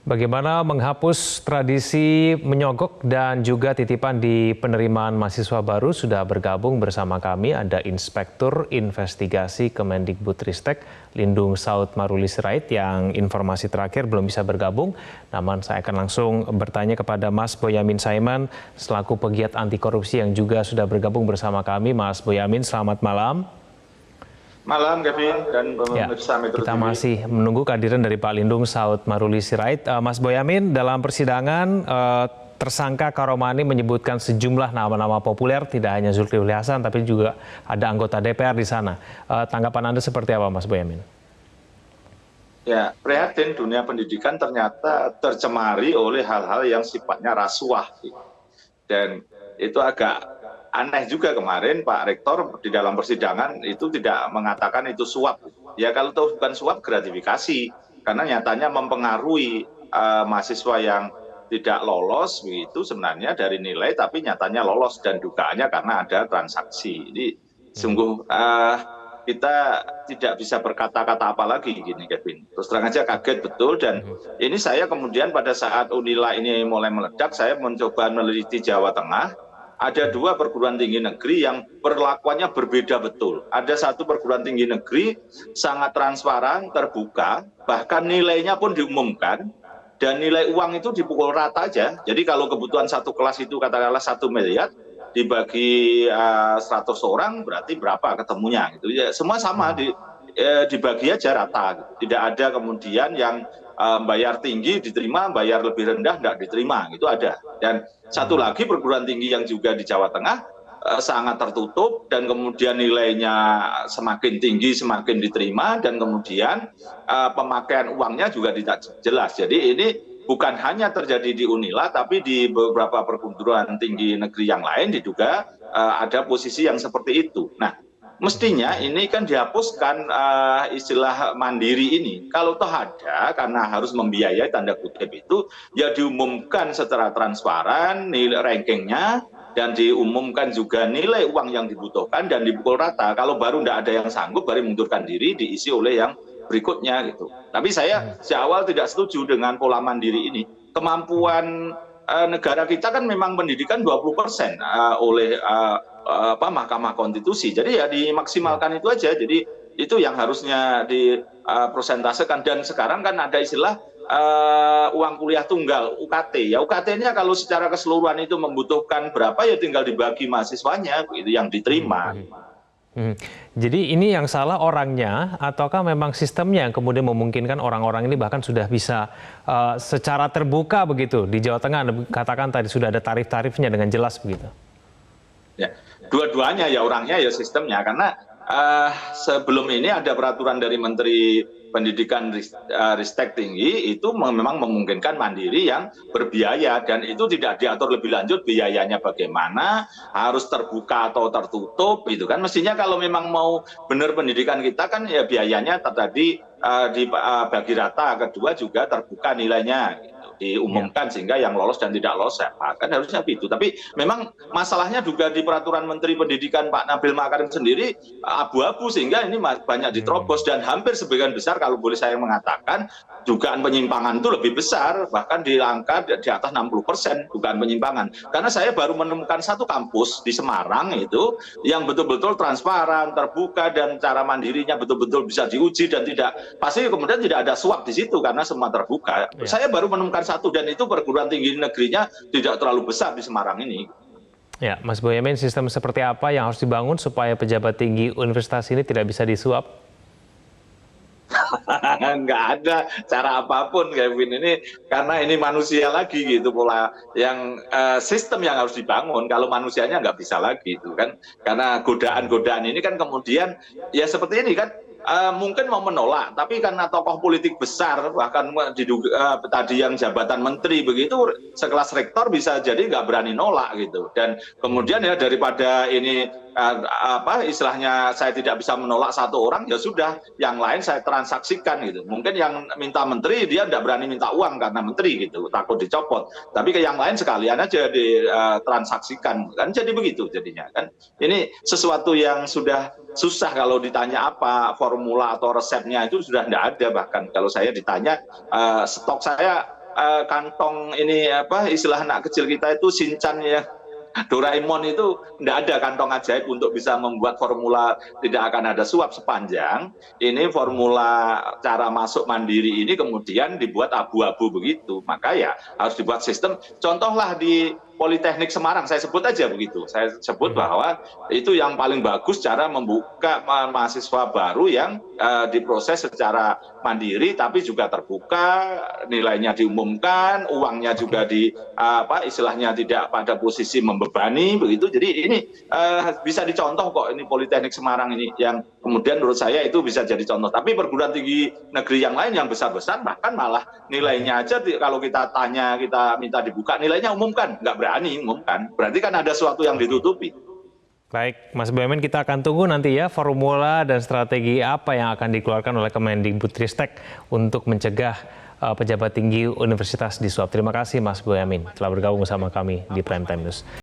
Bagaimana menghapus tradisi menyogok dan juga titipan di penerimaan mahasiswa baru sudah bergabung bersama kami. Ada Inspektur Investigasi Kemendikbudristek Lindung Saud Maruli Sirait yang informasi terakhir belum bisa bergabung. Namun saya akan langsung bertanya kepada Mas Boyamin Saiman selaku pegiat anti korupsi yang juga sudah bergabung bersama kami. Mas Boyamin, selamat malam. Malam, Kevin, dan pemirsa Metro Kita TV. masih menunggu kehadiran dari Pak Lindung Saud Maruli Sirait. Mas Boyamin, dalam persidangan tersangka Karomani menyebutkan sejumlah nama-nama populer, tidak hanya Zulkifli Hasan, tapi juga ada anggota DPR di sana. Tanggapan Anda seperti apa, Mas Boyamin? Ya, prihatin dunia pendidikan ternyata tercemari oleh hal-hal yang sifatnya rasuah. Dan itu agak aneh juga kemarin Pak Rektor di dalam persidangan itu tidak mengatakan itu suap. Ya kalau tahu bukan suap, gratifikasi. Karena nyatanya mempengaruhi mahasiswa yang tidak lolos begitu sebenarnya dari nilai, tapi nyatanya lolos dan dugaannya karena ada transaksi. Ini sungguh kita tidak bisa berkata-kata apa lagi gini, Kevin. Terus terang aja kaget betul, dan ini saya kemudian pada saat Unila ini mulai meledak, saya mencoba meneliti Jawa Tengah. Ada dua perguruan tinggi negeri yang perlakuannya berbeda betul. Ada satu perguruan tinggi negeri sangat transparan, terbuka, bahkan nilainya pun diumumkan, dan nilai uang itu dipukul rata aja. Jadi kalau kebutuhan satu kelas itu katakanlah 1 miliar, dibagi 100 orang berarti berapa ketemunya gitu ya, semua sama dibagi aja rata gitu. Tidak ada kemudian yang bayar tinggi diterima, bayar lebih rendah tidak diterima, itu ada. Dan satu lagi perguruan tinggi yang juga di Jawa Tengah sangat tertutup, dan kemudian nilainya semakin tinggi semakin diterima, dan kemudian pemakaian uangnya juga tidak jelas. Jadi ini bukan hanya terjadi di Unila, tapi di beberapa perguruan tinggi negeri yang lain diduga ada posisi yang seperti itu. Nah, mestinya ini kan dihapuskan istilah mandiri ini. Kalau toh ada, karena harus membiayai tanda kutip itu, ya diumumkan secara transparan nilai rankingnya, dan diumumkan juga nilai uang yang dibutuhkan dan dipukul rata. Kalau baru tidak ada yang sanggup, baru mundurkan diri, diisi oleh yang berikutnya gitu. Tapi saya sejak awal tidak setuju dengan pola mandiri ini. Kemampuan negara kita kan memang pendidikan 20% oleh Mahkamah Konstitusi. Jadi ya dimaksimalkan itu aja. Jadi itu yang harusnya dipresentasekan. Dan sekarang kan ada istilah uang kuliah tunggal, UKT. Ya UKT-nya kalau secara keseluruhan itu membutuhkan berapa, ya tinggal dibagi mahasiswanya itu yang diterima. Jadi ini yang salah orangnya, ataukah memang sistemnya yang kemudian memungkinkan orang-orang ini bahkan sudah bisa secara terbuka begitu di Jawa Tengah, katakan tadi sudah ada tarif-tarifnya dengan jelas begitu? Ya, dua-duanya ya, orangnya ya sistemnya. Karena sebelum ini ada peraturan dari Menteri Pendidikan Ristek Tinggi itu memang memungkinkan mandiri yang berbiaya, dan itu tidak diatur lebih lanjut biayanya bagaimana, harus terbuka atau tertutup gitu kan. Mestinya kalau memang mau benar pendidikan kita kan ya biayanya tadi dibagi rata, kedua juga terbuka nilainya gitu, diumumkan sehingga yang lolos dan tidak lolos kan harusnya begitu. Tapi memang masalahnya juga di peraturan Menteri Pendidikan Pak Nabil Makarim sendiri abu-abu, sehingga ini banyak diterobos, dan hampir sebagian besar kalau boleh saya mengatakan dugaan penyimpangan itu lebih besar, bahkan di angka di atas 60% dugaan penyimpangan. Karena saya baru menemukan satu kampus di Semarang itu yang betul-betul transparan, terbuka, dan cara mandirinya betul-betul bisa diuji, dan tidak pasti kemudian tidak ada suap di situ karena semua terbuka. Saya baru menemukan satu, dan itu perguruan tinggi negerinya tidak terlalu besar di Semarang ini. Ya, Mas Boyamin, sistem seperti apa yang harus dibangun supaya pejabat tinggi universitas ini tidak bisa disuap? Nggak ada cara apapun, Kevin, ini karena ini manusia lagi gitu, pola yang sistem yang harus dibangun. Kalau manusianya nggak bisa lagi itu kan, karena godaan-godaan ini kan kemudian ya seperti ini kan. Mungkin mau menolak, tapi karena tokoh politik besar, bahkan diduga tadi yang jabatan menteri begitu, sekelas rektor bisa jadi nggak berani nolak gitu. Dan kemudian ya daripada ini istilahnya saya tidak bisa menolak satu orang, ya sudah yang lain saya transaksikan gitu. Mungkin yang minta menteri dia tidak berani minta uang karena menteri gitu, takut dicopot. Tapi ke yang lain sekalian aja ditransaksikan kan, jadi begitu jadinya kan. Ini sesuatu yang sudah susah. Kalau ditanya apa formula atau resepnya itu sudah tidak ada. Bahkan kalau saya ditanya stok saya kantong ini apa istilah anak kecil kita itu Shinchan ya. Doraemon itu tidak ada kantong ajaib untuk bisa membuat formula tidak akan ada suap sepanjang ini formula cara masuk mandiri ini kemudian dibuat abu-abu begitu. Maka ya harus dibuat sistem. Contohlah di Politeknik Semarang, saya sebut aja begitu. Saya sebut bahwa itu yang paling bagus cara membuka mahasiswa baru yang diproses secara mandiri tapi juga terbuka, nilainya diumumkan, uangnya juga istilahnya tidak pada posisi membebani begitu. Jadi ini bisa dicontoh kok ini Politeknik Semarang ini yang kemudian menurut saya itu bisa jadi contoh. Tapi perguruan tinggi negeri yang lain yang besar-besar bahkan malah nilainya aja kalau kita tanya, kita minta dibuka nilainya umumkan, nggak berani umumkan. Berarti kan ada sesuatu yang ditutupi. Baik, Mas Boyamin, kita akan tunggu nanti ya formula dan strategi apa yang akan dikeluarkan oleh Kemendikbudristek untuk mencegah pejabat tinggi universitas disuap. Terima kasih Mas Boyamin telah bergabung bersama kami di Prime Time News.